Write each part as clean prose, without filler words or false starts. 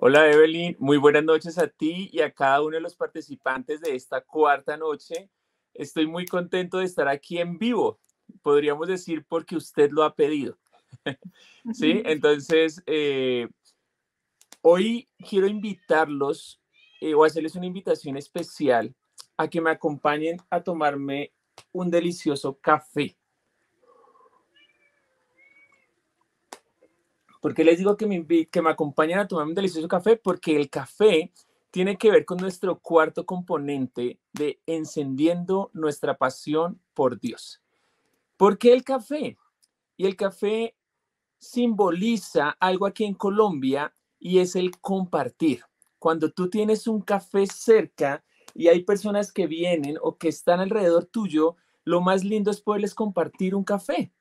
Hola Evelyn, muy buenas noches a ti y a cada uno de los participantes de esta cuarta noche. Estoy muy contento de estar aquí en vivo, podríamos decir porque usted lo ha pedido. ¿Sí? Entonces, hoy quiero invitarlos o hacerles una invitación especial a que me acompañen a tomarme un delicioso café. ¿Por qué les digo que me acompañen a tomar un delicioso café? Porque el café tiene que ver con nuestro cuarto componente de encendiendo nuestra pasión por Dios. ¿Por qué el café? Y el café simboliza algo aquí en Colombia y es el compartir. Cuando tú tienes un café cerca y hay personas que vienen o que están alrededor tuyo, lo más lindo es poderles compartir un café.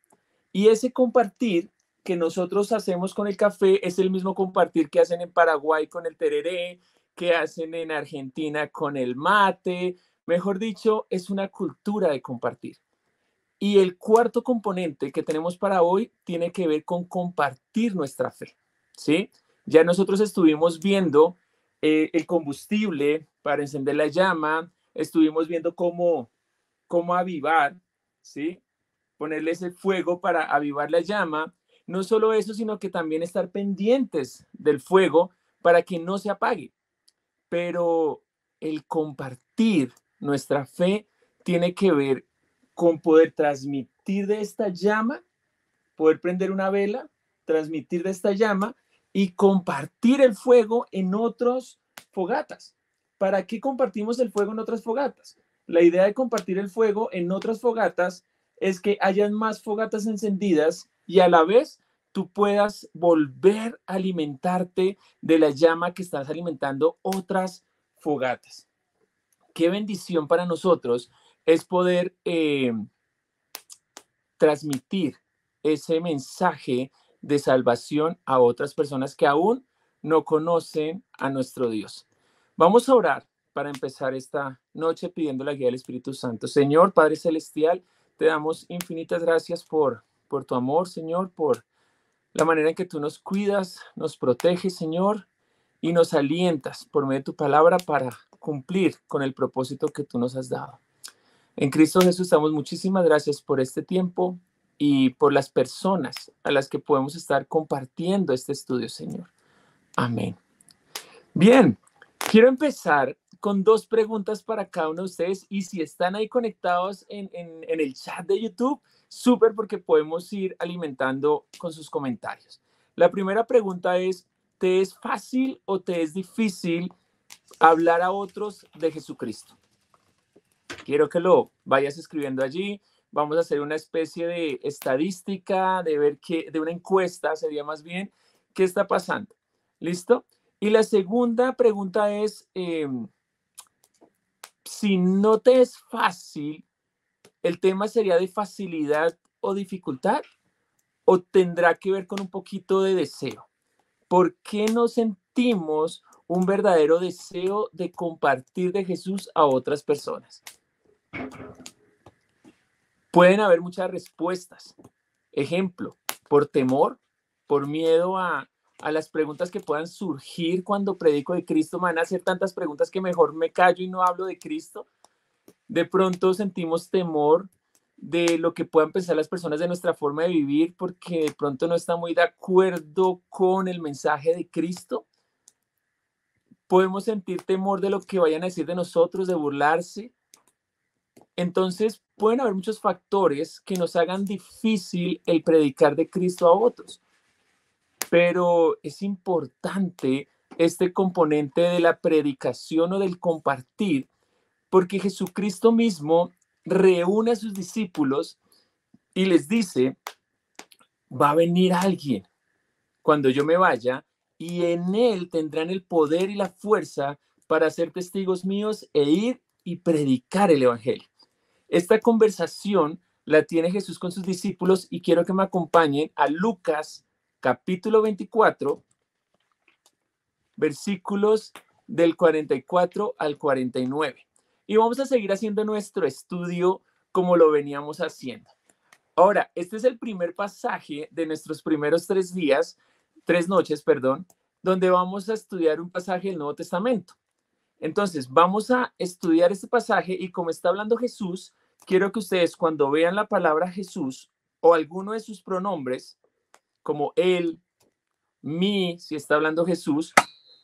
Y ese compartir que nosotros hacemos con el café es el mismo compartir que hacen en Paraguay con el tereré, que hacen en Argentina con el mate. Mejor dicho, es una cultura de compartir. Y el cuarto componente que tenemos para hoy tiene que ver con compartir nuestra fe, ¿sí? Ya nosotros estuvimos viendo el combustible para encender la llama, estuvimos viendo cómo avivar, ¿sí? Ponerle ese fuego para avivar la llama. No solo eso, sino que también estar pendientes del fuego para que no se apague. Pero el compartir nuestra fe tiene que ver con poder transmitir de esta llama, poder prender una vela, transmitir de esta llama y compartir el fuego en otras fogatas. ¿Para qué compartimos el fuego en otras fogatas? La idea de compartir el fuego en otras fogatas es que hayan más fogatas encendidas y a la vez tú puedas volver a alimentarte de la llama que estás alimentando otras fogatas. Qué bendición para nosotros es poder transmitir ese mensaje de salvación a otras personas que aún no conocen a nuestro Dios. Vamos a orar para empezar esta noche pidiendo la guía del Espíritu Santo. Señor, Padre Celestial, te damos infinitas gracias por tu amor, Señor, por la manera en que tú nos cuidas, nos proteges, Señor, y nos alientas por medio de tu palabra para cumplir con el propósito que tú nos has dado. En Cristo Jesús damos muchísimas gracias por este tiempo y por las personas a las que podemos estar compartiendo este estudio, Señor. Amén. Bien, quiero empezar con dos preguntas para cada uno de ustedes y si están ahí conectados en el chat de YouTube, súper porque podemos ir alimentando con sus comentarios. La primera pregunta es, ¿te es fácil o te es difícil hablar a otros de Jesucristo? Quiero que lo vayas escribiendo allí. Vamos a hacer una especie de estadística, de ver de una encuesta sería más bien, qué está pasando. ¿Listo? Y la segunda pregunta es, si no te es fácil, ¿el tema sería de facilidad o dificultad? ¿O tendrá que ver con un poquito de deseo? ¿Por qué no sentimos un verdadero deseo de compartir de Jesús a otras personas? Pueden haber muchas respuestas. Ejemplo, por temor, por miedo a las preguntas que puedan surgir cuando predico de Cristo. Me van a hacer tantas preguntas que mejor me callo y no hablo de Cristo. De pronto sentimos temor de lo que puedan pensar las personas de nuestra forma de vivir porque de pronto no están muy de acuerdo con el mensaje de Cristo. Podemos sentir temor de lo que vayan a decir de nosotros, de burlarse. Entonces, pueden haber muchos factores que nos hagan difícil el predicar de Cristo a otros, pero es importante este componente de la predicación o del compartir, porque Jesucristo mismo reúne a sus discípulos y les dice, va a venir alguien cuando yo me vaya y en él tendrán el poder y la fuerza para ser testigos míos e ir y predicar el evangelio. Esta conversación la tiene Jesús con sus discípulos y quiero que me acompañen a Lucas capítulo 24, versículos del 44 al 49. Y vamos a seguir haciendo nuestro estudio como lo veníamos haciendo. Ahora, este es el primer pasaje de nuestros primeros 3 noches, donde vamos a estudiar un pasaje del Nuevo Testamento. Entonces, vamos a estudiar este pasaje y como está hablando Jesús, quiero que ustedes cuando vean la palabra Jesús o alguno de sus pronombres, como él, mí, si está hablando Jesús,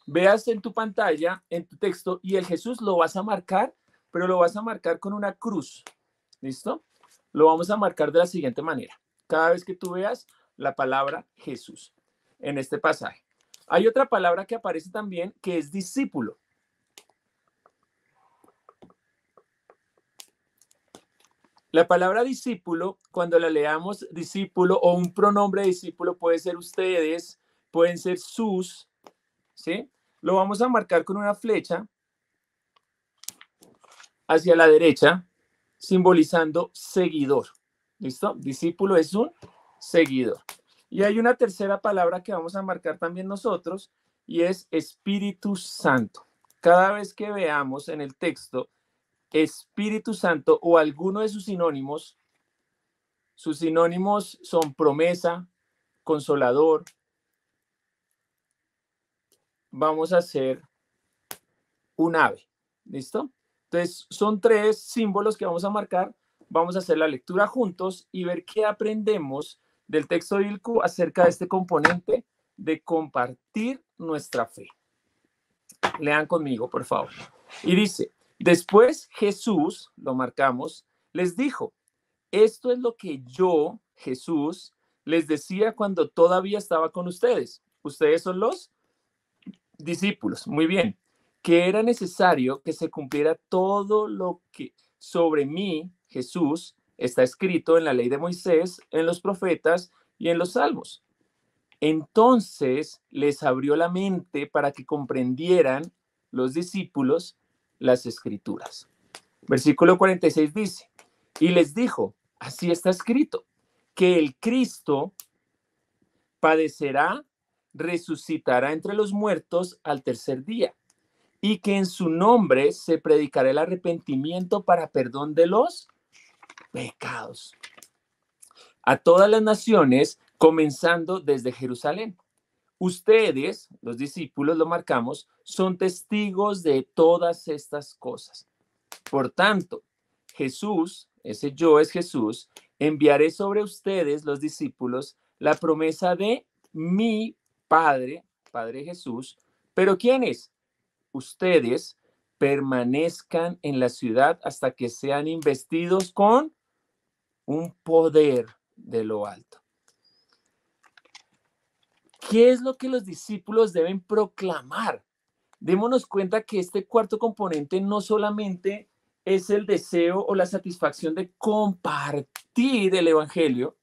veas en tu pantalla, en tu texto, y el Jesús lo vas a marcar, pero lo vas a marcar con una cruz. ¿Listo? Lo vamos a marcar de la siguiente manera. Cada vez que tú veas la palabra Jesús en este pasaje. Hay otra palabra que aparece también que es discípulo. La palabra discípulo, cuando la leamos discípulo o un pronombre de discípulo, puede ser ustedes, pueden ser sus, ¿sí? Lo vamos a marcar con una flecha hacia la derecha, simbolizando seguidor. ¿Listo? Discípulo es un seguidor. Y hay una tercera palabra que vamos a marcar también nosotros y es Espíritu Santo. Cada vez que veamos en el texto Espíritu Santo o alguno de sus sinónimos son promesa, consolador. Vamos a hacer un ave. ¿Listo? Entonces, son 3 símbolos que vamos a marcar. Vamos a hacer la lectura juntos y ver qué aprendemos del texto bíblico acerca de este componente de compartir nuestra fe. Lean conmigo, por favor. Y dice, después Jesús, lo marcamos, les dijo, esto es lo que yo, Jesús, les decía cuando todavía estaba con ustedes. Ustedes son los discípulos. Muy bien. Que era necesario que se cumpliera todo lo que sobre mí, Jesús, está escrito en la ley de Moisés, en los profetas y en los salmos. Entonces les abrió la mente para que comprendieran los discípulos las escrituras. Versículo 46 dice, y les dijo, así está escrito, que el Cristo padecerá, resucitará entre los muertos al tercer día, y que en su nombre se predicará el arrepentimiento para perdón de los pecados a todas las naciones, comenzando desde Jerusalén. Ustedes, los discípulos, lo marcamos, son testigos de todas estas cosas. Por tanto, Jesús, ese yo es Jesús, enviaré sobre ustedes, los discípulos, la promesa de mi Padre, Padre Jesús. ¿Pero quiénes? Ustedes permanezcan en la ciudad hasta que sean investidos con un poder de lo alto. ¿Qué es lo que los discípulos deben proclamar? Démonos cuenta que este cuarto componente no solamente es el deseo o la satisfacción de compartir el evangelio,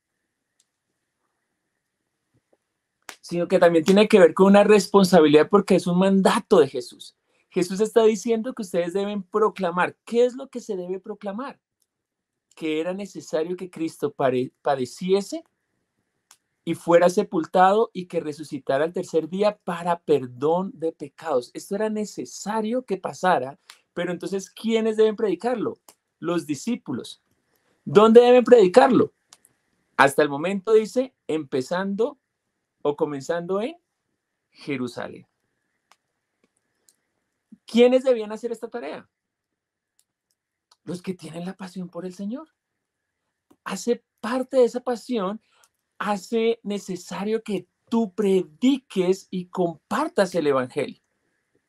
sino que también tiene que ver con una responsabilidad porque es un mandato de Jesús. Jesús está diciendo que ustedes deben proclamar. ¿Qué es lo que se debe proclamar? Que era necesario que Cristo padeciese y fuera sepultado y que resucitara al tercer día para perdón de pecados. Esto era necesario que pasara, pero entonces, ¿quiénes deben predicarlo? Los discípulos. ¿Dónde deben predicarlo? Hasta el momento dice, empezando o comenzando en Jerusalén. ¿Quiénes debían hacer esta tarea? Los que tienen la pasión por el Señor. Hace parte de esa pasión, hace necesario que tú prediques y compartas el evangelio.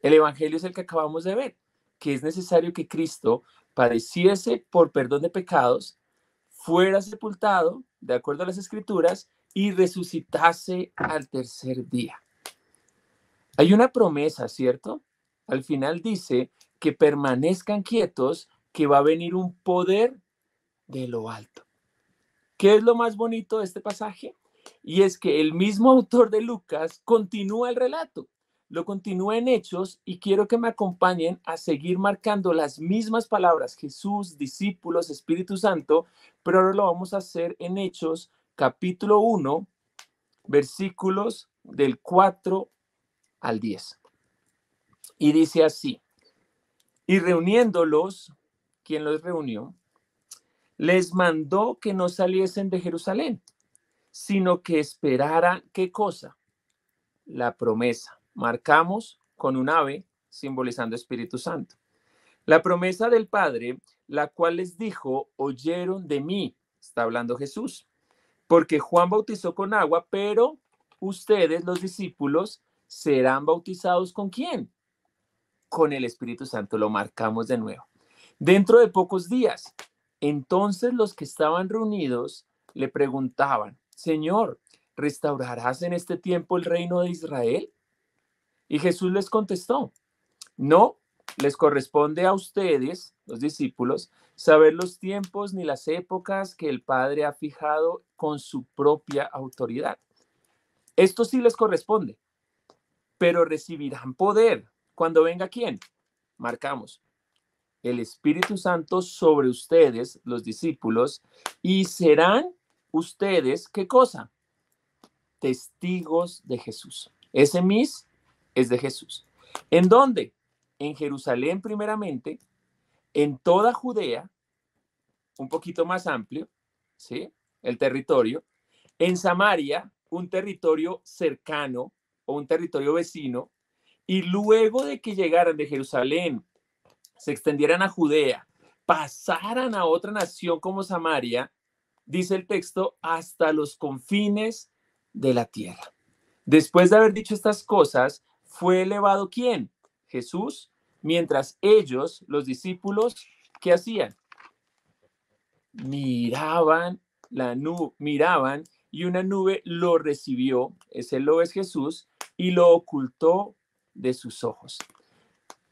El evangelio es el que acabamos de ver, que es necesario que Cristo padeciese por perdón de pecados, fuera sepultado, de acuerdo a las escrituras, y resucitase al tercer día. Hay una promesa, ¿cierto? Al final dice que permanezcan quietos, que va a venir un poder de lo alto. ¿Qué es lo más bonito de este pasaje? Y es que el mismo autor de Lucas continúa el relato, lo continúa en Hechos y quiero que me acompañen a seguir marcando las mismas palabras, Jesús, discípulos, Espíritu Santo, pero ahora lo vamos a hacer en Hechos, capítulo 1, versículos del 4 al 10. Y dice así, y reuniéndolos, ¿quién los reunió? Les mandó que no saliesen de Jerusalén, sino que esperara, ¿qué cosa? La promesa. marcamos con un ave simbolizando Espíritu Santo. La promesa del Padre, la cual les dijo, oyeron de mí, está hablando Jesús, porque Juan bautizó con agua, pero ustedes, los discípulos, serán bautizados ¿con quién? Con el Espíritu Santo. Lo marcamos de nuevo. Dentro de pocos días. Entonces los que estaban reunidos le preguntaban, Señor, ¿restaurarás en este tiempo el reino de Israel? Y Jesús les contestó, no les corresponde a ustedes, los discípulos, saber los tiempos ni las épocas que el Padre ha fijado con su propia autoridad. Esto sí les corresponde, pero recibirán poder. ¿Cuando venga quién? Marcamos. El Espíritu Santo sobre ustedes, los discípulos, y serán ustedes, ¿qué cosa? Testigos de Jesús. Ese mis es de Jesús. ¿En dónde? En Jerusalén primeramente, en toda Judea, un poquito más amplio, ¿sí? El territorio. En Samaria, un territorio cercano o un territorio vecino. Y luego de que llegaran de Jerusalén, se extendieran a Judea, pasaran a otra nación como Samaria, dice el texto, hasta los confines de la tierra. Después de haber dicho estas cosas, fue elevado ¿quién? Jesús, mientras ellos, los discípulos, ¿qué hacían? Miraban miraban y una nube lo recibió, ese lo es Jesús, y lo ocultó de sus ojos.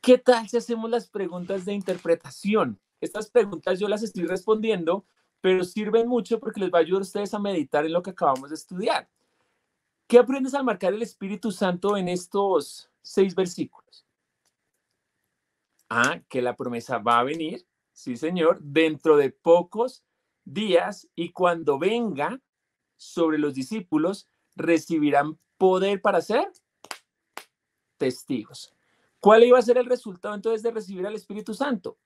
¿Qué tal si hacemos las preguntas de interpretación? Estas preguntas yo las estoy respondiendo, pero sirven mucho porque les va a ayudar a ustedes a meditar en lo que acabamos de estudiar. ¿Qué aprendes al marcar el Espíritu Santo en estos 6 versículos? Que la promesa va a venir, sí señor, dentro de pocos días y cuando venga sobre los discípulos recibirán poder para ser testigos. ¿Cuál iba a ser el resultado entonces de recibir al Espíritu Santo?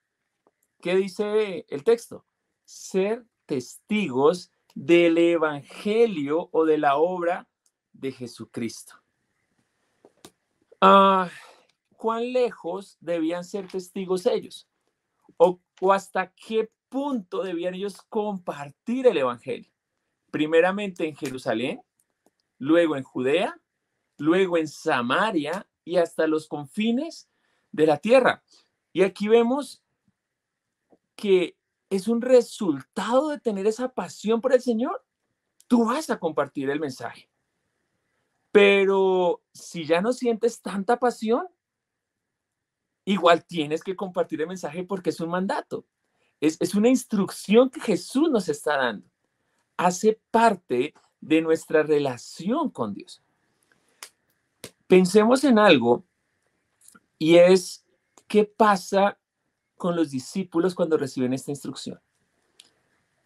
¿Qué dice el texto? Ser testigos del Evangelio o de la obra de Jesucristo. ¿Cuán lejos debían ser testigos ellos? ¿O hasta qué punto debían ellos compartir el Evangelio? Primeramente en Jerusalén, luego en Judea, luego en Samaria y hasta los confines de la tierra. Y aquí vemos que es un resultado de tener esa pasión por el Señor. Tú vas a compartir el mensaje. Pero si ya no sientes tanta pasión, igual tienes que compartir el mensaje porque es un mandato. Es una instrucción que Jesús nos está dando. Hace parte de nuestra relación con Dios. Pensemos en algo y es ¿qué pasa con los discípulos cuando reciben esta instrucción?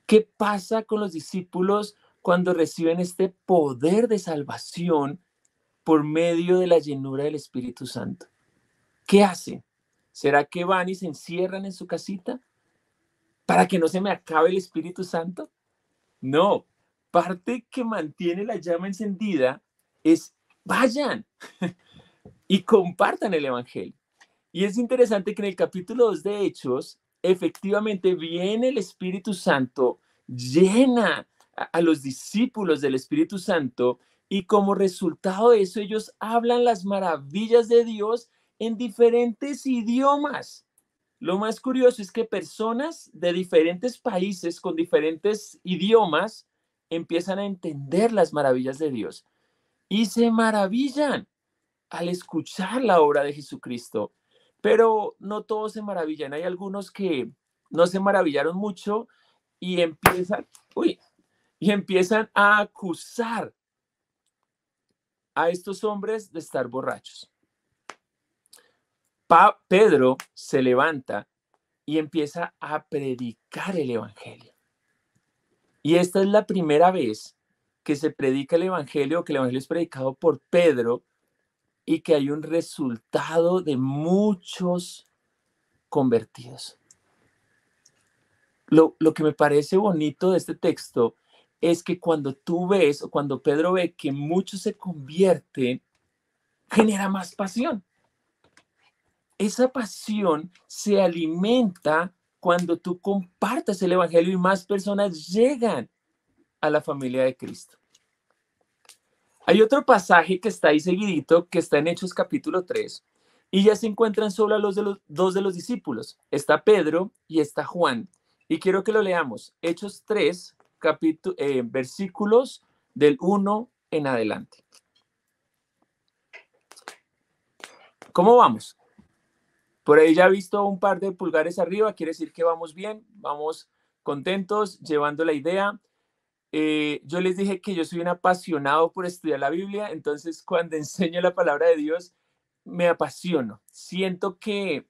¿Qué pasa con los discípulos cuando reciben este poder de salvación por medio de la llenura del Espíritu Santo? ¿Qué hacen? ¿Será que van y se encierran en su casita para que no se me acabe el Espíritu Santo? No, parte que mantiene la llama encendida es vayan y compartan el Evangelio. Y es interesante que en el capítulo 2 de Hechos, efectivamente viene el Espíritu Santo, llena a los discípulos del Espíritu Santo y como resultado de eso ellos hablan las maravillas de Dios en diferentes idiomas. Lo más curioso es que personas de diferentes países con diferentes idiomas empiezan a entender las maravillas de Dios y se maravillan al escuchar la obra de Jesucristo. Pero no todos se maravillan. Hay algunos que no se maravillaron mucho y empiezan a acusar a estos hombres de estar borrachos. Pedro se levanta y empieza a predicar el Evangelio. Y esta es la primera vez que se predica el Evangelio, que el Evangelio es predicado por Pedro y que hay un resultado de muchos convertidos. Lo que me parece bonito de este texto es que cuando tú ves o cuando Pedro ve que muchos se convierten, genera más pasión. Esa pasión se alimenta cuando tú compartes el evangelio y más personas llegan a la familia de Cristo. Hay otro pasaje que está ahí seguidito, que está en Hechos capítulo 3, y ya se encuentran solo a los dos de los discípulos. Está Pedro y está Juan. Y quiero que lo leamos. Hechos 3, versículos del 1 en adelante. ¿Cómo vamos? Por ahí ya he visto un par de pulgares arriba, quiere decir que vamos bien, vamos contentos, llevando la idea. Yo les dije que yo soy un apasionado por estudiar la Biblia, entonces cuando enseño la palabra de Dios, me apasiono. Siento que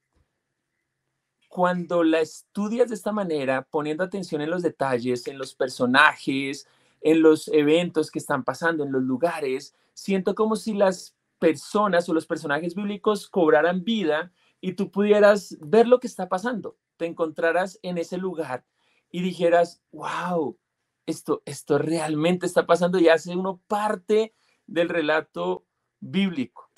cuando la estudias de esta manera, poniendo atención en los detalles, en los personajes, en los eventos que están pasando, en los lugares, siento como si las personas o los personajes bíblicos cobraran vida y tú pudieras ver lo que está pasando, te encontraras en ese lugar y dijeras, wow, esto realmente está pasando y hace uno parte del relato bíblico.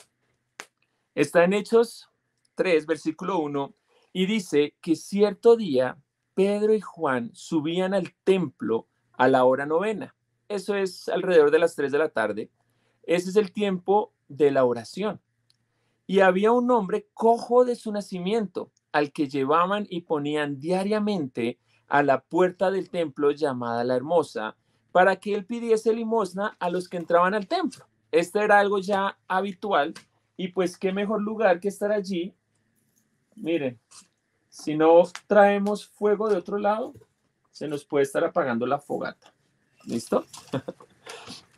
Está en Hechos 3, versículo 1, y dice que cierto día Pedro y Juan subían al templo a la hora novena. Eso es alrededor de las 3 de la tarde. Ese es el tiempo de la oración. Y había un hombre cojo de su nacimiento, al que llevaban y ponían diariamente a la puerta del templo llamada La Hermosa, para que él pidiese limosna a los que entraban al templo. Este era algo ya habitual, y pues qué mejor lugar que estar allí. Miren, si no traemos fuego de otro lado, se nos puede estar apagando la fogata. ¿Listo?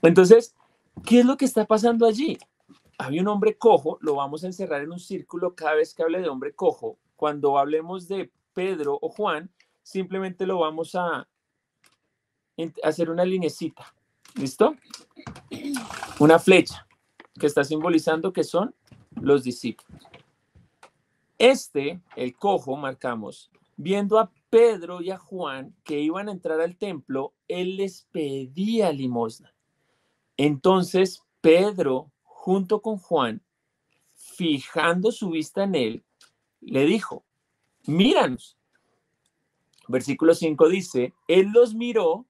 Entonces, ¿qué es lo que está pasando allí? Había un hombre cojo, lo vamos a encerrar en un círculo cada vez que hable de hombre cojo. Cuando hablemos de Pedro o Juan, simplemente lo vamos a hacer una linecita. ¿Listo? Una flecha que está simbolizando que son los discípulos. El cojo, marcamos, viendo a Pedro y a Juan que iban a entrar al templo, él les pedía limosna. Entonces Pedro, junto con Juan, fijando su vista en él, le dijo, míranos. Versículo 5 dice, él los miró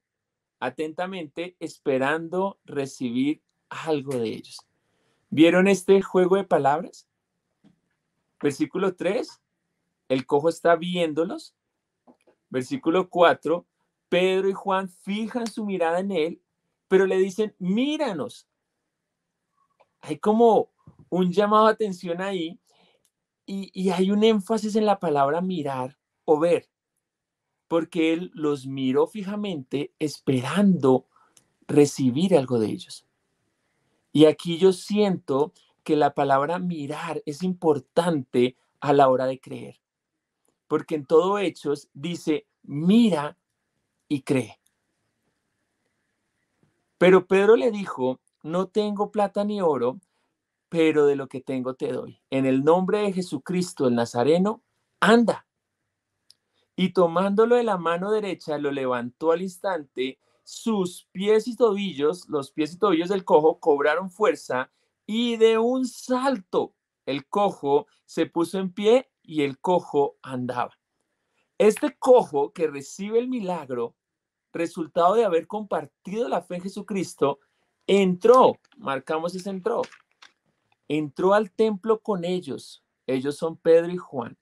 atentamente esperando recibir algo de ellos. ¿Vieron este juego de palabras? Versículo 3, el cojo está viéndolos. Versículo 4, Pedro y Juan fijan su mirada en él, pero le dicen, míranos. Hay como un llamado de atención ahí y hay un énfasis en la palabra mirar o ver, porque él los miró fijamente esperando recibir algo de ellos. Y aquí yo siento que la palabra mirar es importante a la hora de creer, porque en todo Hechos dice, mira y cree. Pero Pedro le dijo, no tengo plata ni oro, pero de lo que tengo te doy. En el nombre de Jesucristo el Nazareno, anda. Y tomándolo de la mano derecha, lo levantó al instante. Sus pies y tobillos, los pies y tobillos del cojo, cobraron fuerza y de un salto el cojo se puso en pie y el cojo andaba. Este cojo que recibe el milagro, resultado de haber compartido la fe en Jesucristo, marcamos ese entró al templo con ellos. Ellos son Pedro y Juan,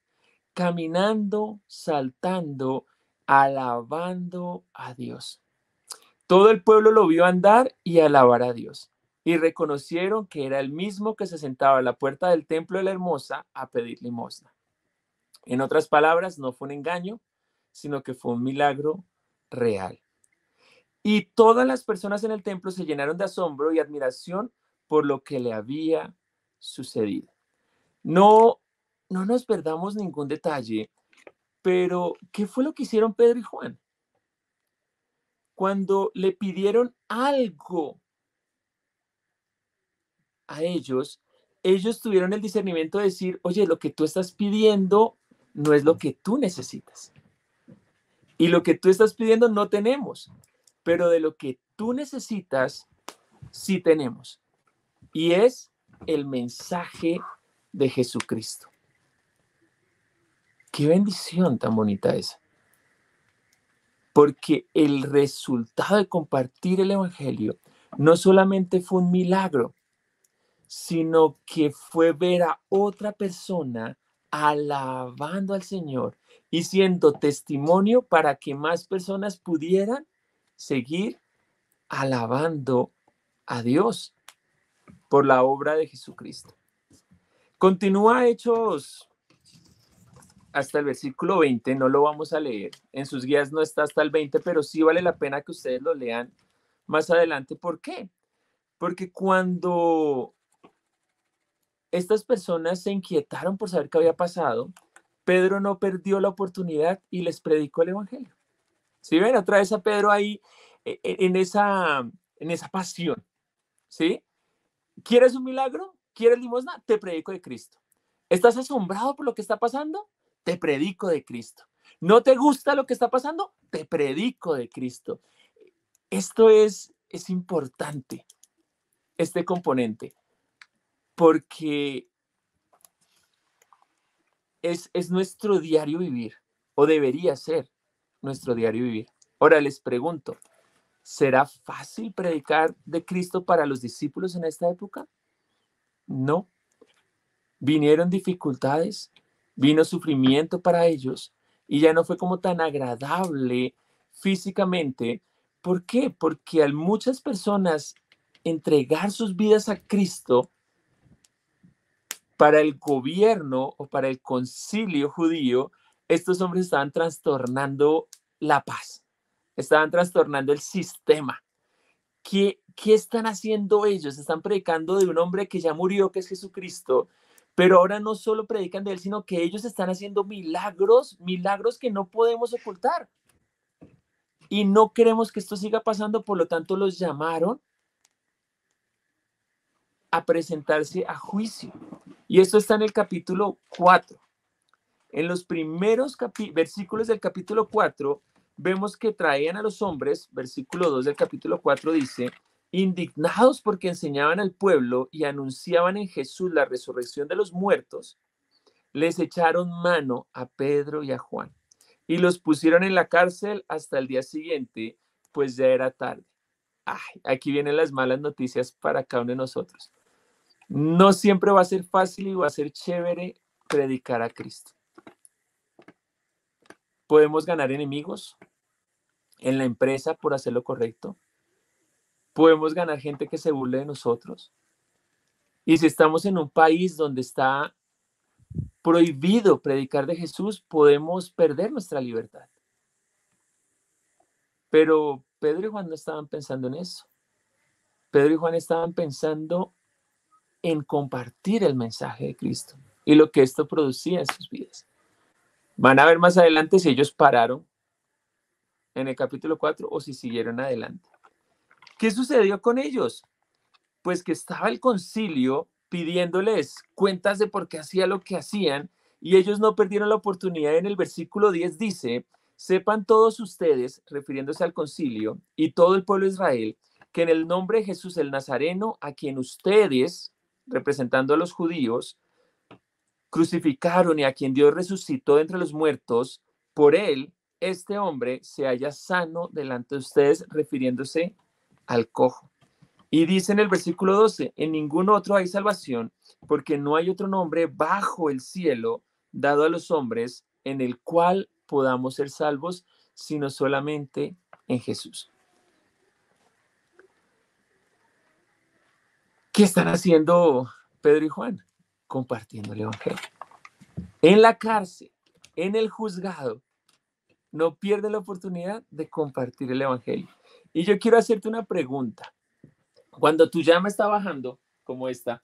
caminando, saltando, alabando a Dios. Todo el pueblo lo vio andar y alabar a Dios, y reconocieron que era el mismo que se sentaba a la puerta del templo de la Hermosa a pedir limosna. En otras palabras, no fue un engaño, sino que fue un milagro real. Y todas las personas en el templo se llenaron de asombro y admiración por lo que le había sucedido. No, no nos perdamos ningún detalle, pero ¿qué fue lo que hicieron Pedro y Juan? Cuando le pidieron algo a ellos tuvieron el discernimiento de decir, oye, lo que tú estás pidiendo no es lo que tú necesitas. Y lo que tú estás pidiendo no tenemos, pero de lo que tú necesitas, sí tenemos. Y es el mensaje de Jesucristo. Qué bendición tan bonita esa. Porque el resultado de compartir el evangelio no solamente fue un milagro, sino que fue ver a otra persona alabando al Señor y siendo testimonio para que más personas pudieran seguir alabando a Dios por la obra de Jesucristo. Continúa Hechos hasta el versículo 20, no lo vamos a leer. En sus guías no está hasta el 20, pero sí vale la pena que ustedes lo lean más adelante. ¿Por qué? Porque cuando estas personas se inquietaron por saber qué había pasado, Pedro no perdió la oportunidad y les predicó el evangelio. ¿Sí ven? Otra vez a Pedro ahí en esa pasión. ¿Sí? ¿Quieres un milagro? ¿Quieres limosna? Te predico de Cristo. ¿Estás asombrado por lo que está pasando? Te predico de Cristo. ¿No te gusta lo que está pasando? Te predico de Cristo. Esto es importante, este componente, porque es nuestro diario vivir, o debería ser nuestro diario vivir. Ahora les pregunto, ¿será fácil predicar de Cristo para los discípulos en esta época? No. Vinieron dificultades, vino sufrimiento para ellos y ya no fue como tan agradable físicamente. ¿Por qué? Porque al muchas personas entregar sus vidas a Cristo, para el gobierno o para el concilio judío, estos hombres estaban trastornando la paz, estaban trastornando el sistema. ¿Qué están haciendo ellos? Están predicando de un hombre que ya murió, que es Jesucristo, pero ahora no solo predican de él, sino que ellos están haciendo milagros, milagros que no podemos ocultar. Y no queremos que esto siga pasando, por lo tanto los llamaron a presentarse a juicio. Y esto está en el capítulo 4. En los primeros versículos del capítulo 4, vemos que traían a los hombres, versículo 2 del capítulo 4 dice, indignados porque enseñaban al pueblo y anunciaban en Jesús la resurrección de los muertos, les echaron mano a Pedro y a Juan y los pusieron en la cárcel hasta el día siguiente, pues ya era tarde. Ay, aquí vienen las malas noticias para cada uno de nosotros. No siempre va a ser fácil y va a ser chévere predicar a Cristo. Podemos ganar enemigos en la empresa por hacer lo correcto. Podemos ganar gente que se burle de nosotros. Y si estamos en un país donde está prohibido predicar de Jesús, podemos perder nuestra libertad. Pero Pedro y Juan no estaban pensando en eso. Pedro y Juan estaban pensando en compartir el mensaje de Cristo y lo que esto producía en sus vidas. Van a ver más adelante si ellos pararon en el capítulo 4 o si siguieron adelante. ¿Qué sucedió con ellos? Pues que estaba el concilio pidiéndoles cuentas de por qué hacía lo que hacían y ellos no perdieron la oportunidad. En el versículo 10 dice, sepan todos ustedes, refiriéndose al concilio y todo el pueblo de Israel, que en el nombre de Jesús el Nazareno, a quien ustedes, representando a los judíos, crucificaron y a quien Dios resucitó de entre los muertos, por él, este hombre se halla sano delante de ustedes, refiriéndose al cojo. Y dice en el versículo 12, en ningún otro hay salvación, porque no hay otro nombre bajo el cielo dado a los hombres en el cual podamos ser salvos, sino solamente en Jesús. ¿Qué están haciendo Pedro y Juan? Compartiendo el evangelio. En la cárcel, en el juzgado, no pierden la oportunidad de compartir el evangelio. Y yo quiero hacerte una pregunta. Cuando tu llama está bajando, como esta,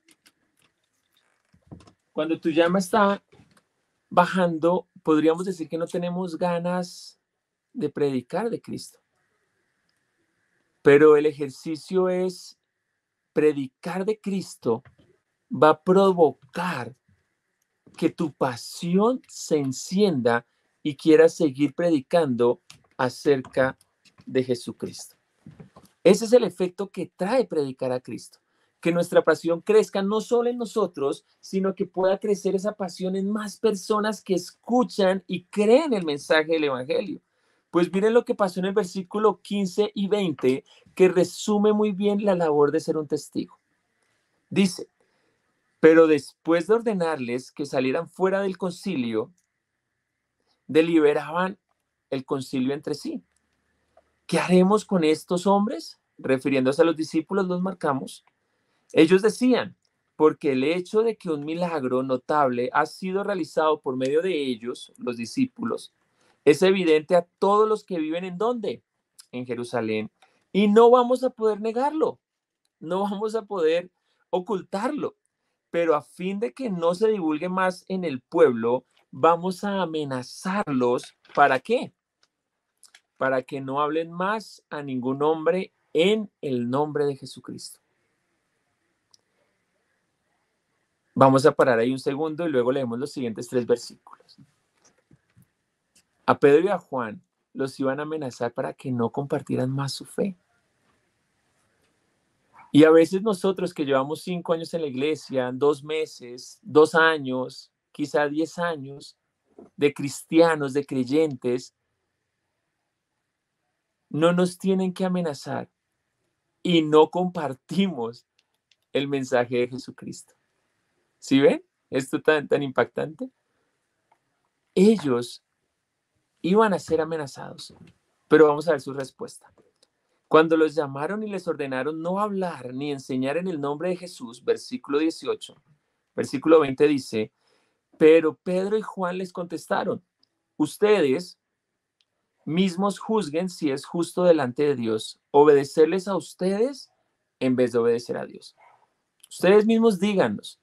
cuando tu llama está bajando, podríamos decir que no tenemos ganas de predicar de Cristo. Pero el ejercicio es predicar de Cristo, va a provocar que tu pasión se encienda y quieras seguir predicando acerca de Jesucristo. Ese es el efecto que trae predicar a Cristo, Que nuestra pasión crezca no solo en nosotros, sino que pueda crecer esa pasión en más personas que escuchan y creen el mensaje del Evangelio. Pues miren lo que pasó en el versículo 15 y 20, que resume muy bien la labor de ser un testigo. Dice, pero después de ordenarles que salieran fuera del concilio, deliberaban el concilio entre sí. ¿Qué haremos con estos hombres? Refiriéndose a los discípulos, los marcamos. Ellos decían, porque el hecho de que un milagro notable ha sido realizado por medio de ellos, los discípulos, es evidente a todos los que viven en ¿dónde? En Jerusalén. Y no vamos a poder negarlo, no vamos a poder ocultarlo. Pero a fin de que no se divulgue más en el pueblo, vamos a amenazarlos. ¿Para qué? Para que no hablen más a ningún hombre en el nombre de Jesucristo. Vamos a parar ahí un segundo y luego leemos los siguientes 3 versículos. A Pedro y a Juan los iban a amenazar para que no compartieran más su fe. Y a veces nosotros que llevamos 5 años en la iglesia, 2 meses, 2 años, quizá 10 años de cristianos, de creyentes, no nos tienen que amenazar y no compartimos el mensaje de Jesucristo. ¿Sí ven? Esto tan impactante. Ellos iban a ser amenazados, pero vamos a ver su respuesta. Cuando los llamaron y les ordenaron no hablar ni enseñar en el nombre de Jesús, versículo 18, versículo 20 dice, pero Pedro y Juan les contestaron, ustedes mismos juzguen si es justo delante de Dios obedecerles a ustedes en vez de obedecer a Dios. Ustedes mismos díganos,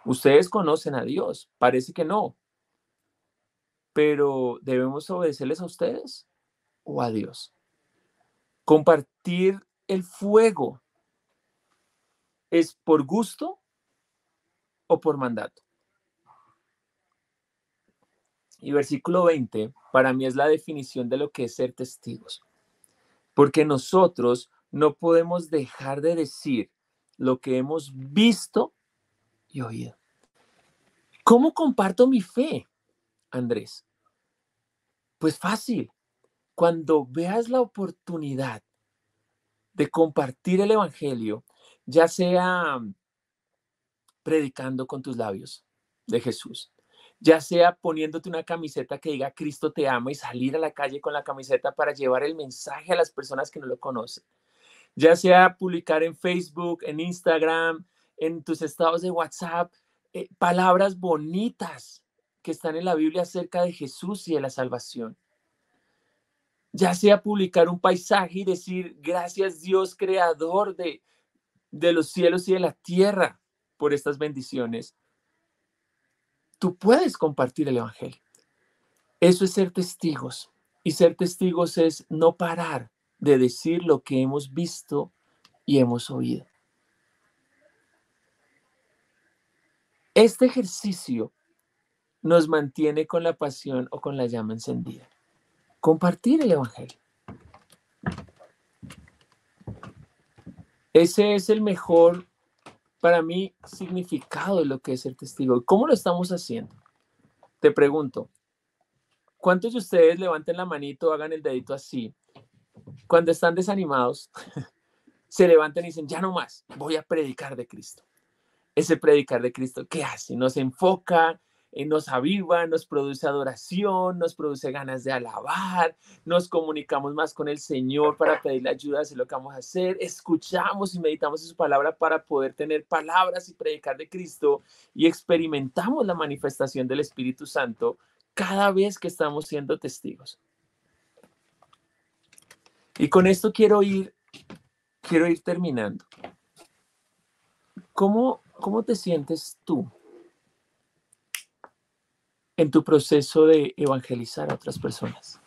ustedes conocen a Dios, parece que no, pero ¿debemos obedecerles a ustedes o a Dios? Compartir el fuego es por gusto o por mandato. Y versículo 20 para mí es la definición de lo que es ser testigos, porque nosotros no podemos dejar de decir lo que hemos visto y oído. ¿Cómo comparto mi fe, Andrés? Pues fácil, cuando veas la oportunidad de compartir el evangelio, ya sea predicando con tus labios de Jesús, ya sea poniéndote una camiseta que diga Cristo te ama y salir a la calle con la camiseta para llevar el mensaje a las personas que no lo conocen, ya sea publicar en Facebook, en Instagram, en tus estados de WhatsApp, palabras bonitas que están en la Biblia acerca de Jesús y de la salvación. Ya sea publicar un paisaje y decir, gracias Dios, creador de los cielos y de la tierra, por estas bendiciones. Tú puedes compartir el evangelio. Eso es ser testigos. Y ser testigos es no parar de decir lo que hemos visto y hemos oído. Este ejercicio nos mantiene con la pasión o con la llama encendida. Compartir el evangelio. Ese es el mejor, para mí, significado de lo que es ser testigo. ¿Cómo lo estamos haciendo? Te pregunto, ¿cuántos de ustedes levanten la manito, hagan el dedito así? Cuando están desanimados, se levantan y dicen, ya no más, voy a predicar de Cristo. Ese predicar de Cristo, ¿qué hace? Nos enfoca, nos aviva, nos produce adoración, nos produce ganas de alabar, nos comunicamos más con el Señor para pedirle ayuda a hacer lo que vamos a hacer, escuchamos y meditamos en su palabra para poder tener palabras y predicar de Cristo y experimentamos la manifestación del Espíritu Santo cada vez que estamos siendo testigos. Y con esto quiero ir terminando. ¿Cómo te sientes tú en tu proceso de evangelizar a otras personas?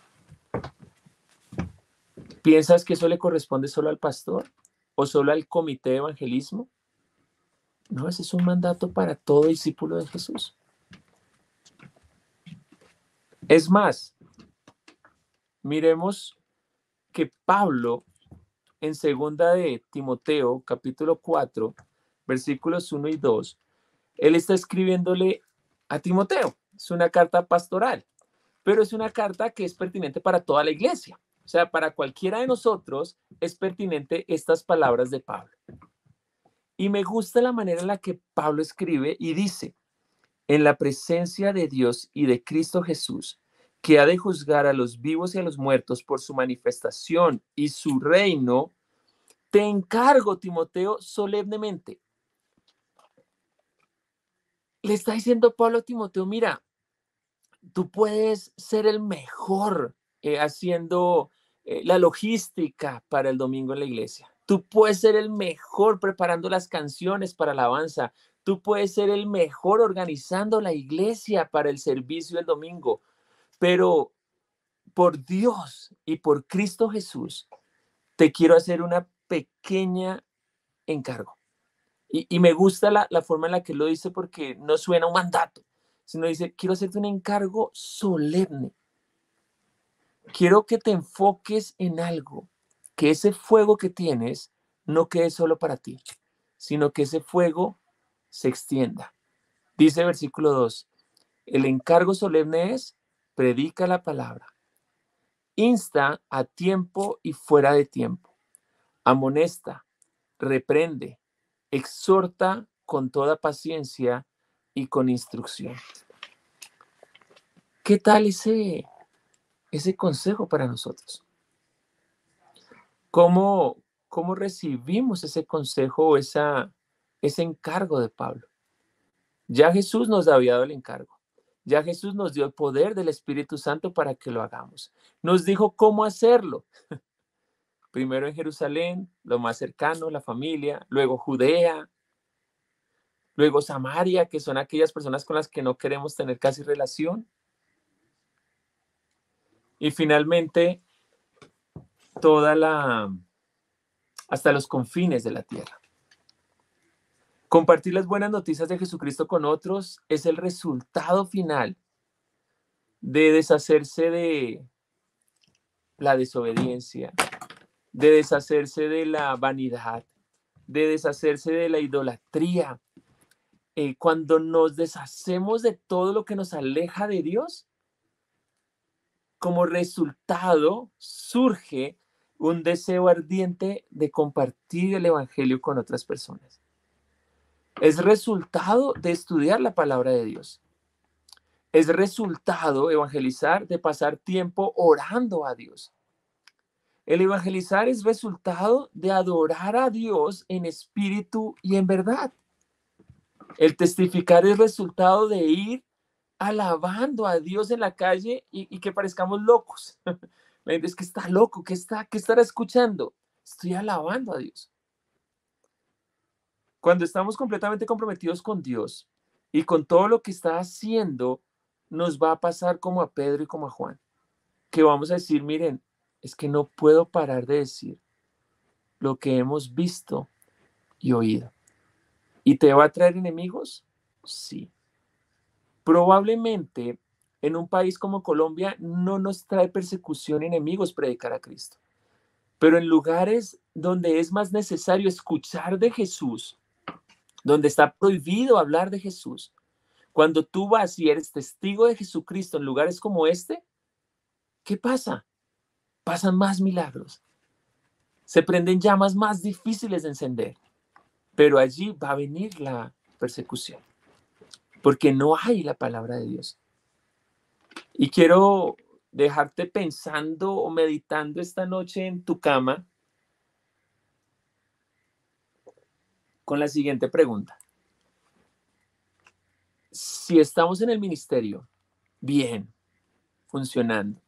¿Piensas que eso le corresponde solo al pastor o solo al comité de evangelismo? No, ese es un mandato para todo discípulo de Jesús. Es más, miremos que Pablo en segunda de Timoteo, capítulo 4, versículos 1 y 2, él está escribiéndole a Timoteo. Es una carta pastoral, pero es una carta que es pertinente para toda la iglesia. O sea, para cualquiera de nosotros es pertinente estas palabras de Pablo. Y me gusta la manera en la que Pablo escribe y dice: en la presencia de Dios y de Cristo Jesús, que ha de juzgar a los vivos y a los muertos por su manifestación y su reino, te encargo, Timoteo, solemnemente. Le está diciendo Pablo a Timoteo: mira, tú puedes ser el mejor haciendo la logística para el domingo en la iglesia. Tú puedes ser el mejor preparando las canciones para alabanza. Tú puedes ser el mejor organizando la iglesia para el servicio del domingo. Pero por Dios y por Cristo Jesús, te quiero hacer una pequeña encargo. Y me gusta la forma en la que lo dice, porque no suena un mandato, sino dice: quiero hacerte un encargo solemne. Quiero que te enfoques en algo, que ese fuego que tienes no quede solo para ti, sino que ese fuego se extienda. Dice versículo 2, el encargo solemne es: predica la palabra, insta a tiempo y fuera de tiempo, amonesta, reprende, exhorta con toda paciencia y con instrucción. ¿Qué tal ese consejo para nosotros? ¿Cómo, cómo recibimos ese consejo o ese encargo de Pablo? Ya Jesús nos había dado el encargo. Ya Jesús nos dio el poder del Espíritu Santo para que lo hagamos. Nos dijo cómo hacerlo. Primero en Jerusalén, lo más cercano, la familia, luego Judea, luego Samaria, que son aquellas personas con las que no queremos tener casi relación. Y finalmente, hasta los confines de la tierra. Compartir las buenas noticias de Jesucristo con otros es el resultado final de deshacerse de la desobediencia, de deshacerse de la vanidad, de deshacerse de la idolatría. Cuando nos deshacemos de todo lo que nos aleja de Dios, como resultado surge un deseo ardiente de compartir el evangelio con otras personas. Es resultado de estudiar la palabra de Dios. Es resultado, evangelizar, de pasar tiempo orando a Dios. El evangelizar es resultado de adorar a Dios en espíritu y en verdad. El testificar es resultado de ir alabando a Dios en la calle y que parezcamos locos. Es que está loco, ¿qué estará escuchando? Estoy alabando a Dios. Cuando estamos completamente comprometidos con Dios y con todo lo que está haciendo, nos va a pasar como a Pedro y como a Juan, que vamos a decir: miren, es que no puedo parar de decir lo que hemos visto y oído. ¿Y te va a traer enemigos? Sí. Probablemente en un país como Colombia no nos trae persecución y enemigos predicar a Cristo, pero en lugares donde es más necesario escuchar de Jesús, donde está prohibido hablar de Jesús, cuando tú vas y eres testigo de Jesucristo en lugares como este, ¿qué pasa? Pasan más milagros. Se prenden llamas más difíciles de encender, pero allí va a venir la persecución, porque no hay la palabra de Dios. Y quiero dejarte pensando o meditando esta noche en tu cama con la siguiente pregunta. Si estamos en el ministerio, bien, funcionando,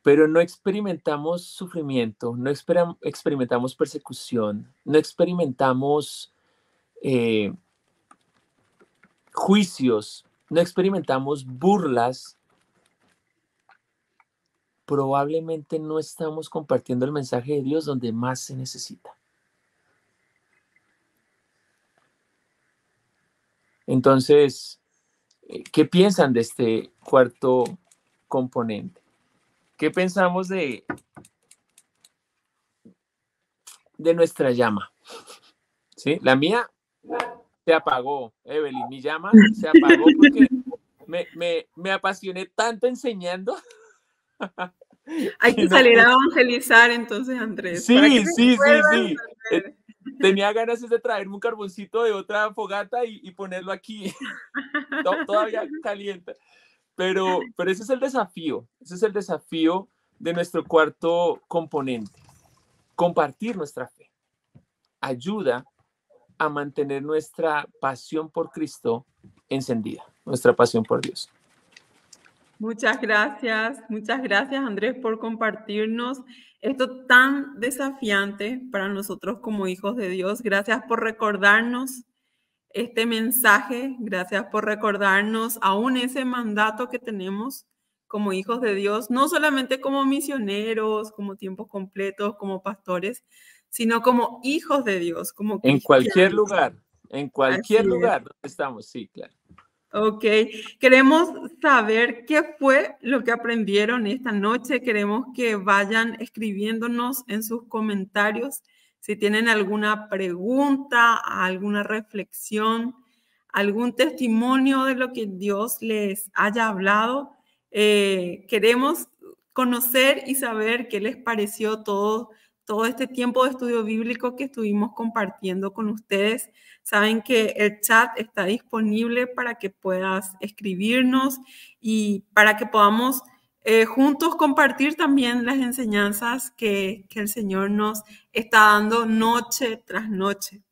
pero no experimentamos sufrimiento, no experimentamos persecución, no experimentamos juicios, no experimentamos burlas, probablemente no estamos compartiendo el mensaje de Dios donde más se necesita. Entonces, ¿qué piensan de este cuarto componente? ¿Qué pensamos de de nuestra llama. ¿Sí? La mía se apagó, Evelyn, mi llama se apagó porque me apasioné tanto enseñando Hay que que no salir a pude. evangelizar entonces, Andrés, para que Sí, se sí, sí, vuelvan sí. a ver. Tenía ganas de traerme un carboncito de otra fogata y ponerlo aquí. Todavía caliente. Pero ese es el desafío. Ese es el desafío de nuestro cuarto componente. Compartir nuestra fe. Ayuda a mantener nuestra pasión por Cristo encendida. Nuestra pasión por Dios. Muchas gracias Andrés por compartirnos esto tan desafiante para nosotros como hijos de Dios. Gracias por recordarnos este mensaje, gracias por recordarnos aún ese mandato que tenemos como hijos de Dios, no solamente como misioneros, como tiempos completos, como pastores, sino como hijos de Dios, como En cristianos. cualquier Así es. lugar donde estamos, sí, claro. Ok, queremos saber qué fue lo que aprendieron esta noche. Queremos que vayan escribiéndonos en sus comentarios si tienen alguna pregunta, alguna reflexión, algún testimonio de lo que Dios les haya hablado. Queremos conocer y saber qué les pareció todo este tiempo de estudio bíblico que estuvimos compartiendo con ustedes. Saben que el chat está disponible para que puedas escribirnos y para que podamos juntos compartir también las enseñanzas que el Señor nos está dando noche tras noche.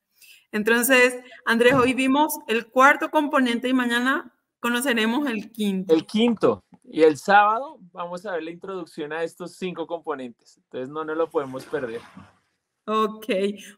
Entonces, Andrés, hoy vimos el cuarto componente y mañana conoceremos el quinto. El quinto. Y el sábado vamos a ver la introducción a estos 5 componentes. Entonces no nos lo podemos perder. Ok,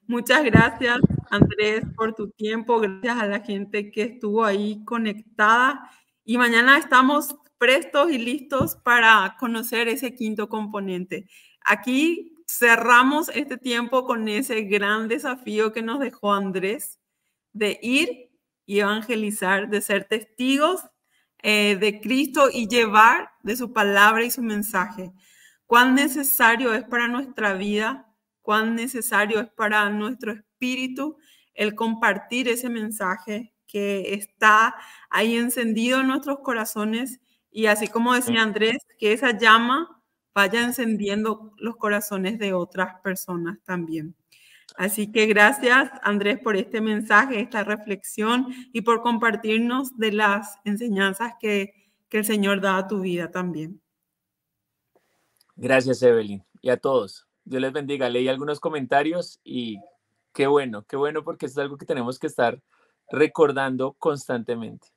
muchas gracias Andrés por tu tiempo, gracias a la gente que estuvo ahí conectada y mañana estamos prestos y listos para conocer ese quinto componente. Aquí cerramos este tiempo con ese gran desafío que nos dejó Andrés de ir y evangelizar, de ser testigos de Cristo y llevar de su palabra y su mensaje. Cuán necesario es para nuestra vida, cuán necesario es para nuestro espíritu el compartir ese mensaje que está ahí encendido en nuestros corazones y así como decía Andrés, que esa llama vaya encendiendo los corazones de otras personas también. Así que gracias, Andrés, por este mensaje, esta reflexión y por compartirnos de las enseñanzas que el Señor da a tu vida también. Gracias, Evelyn. Y a todos. Dios les bendiga. Leí algunos comentarios y qué bueno porque es algo que tenemos que estar recordando constantemente.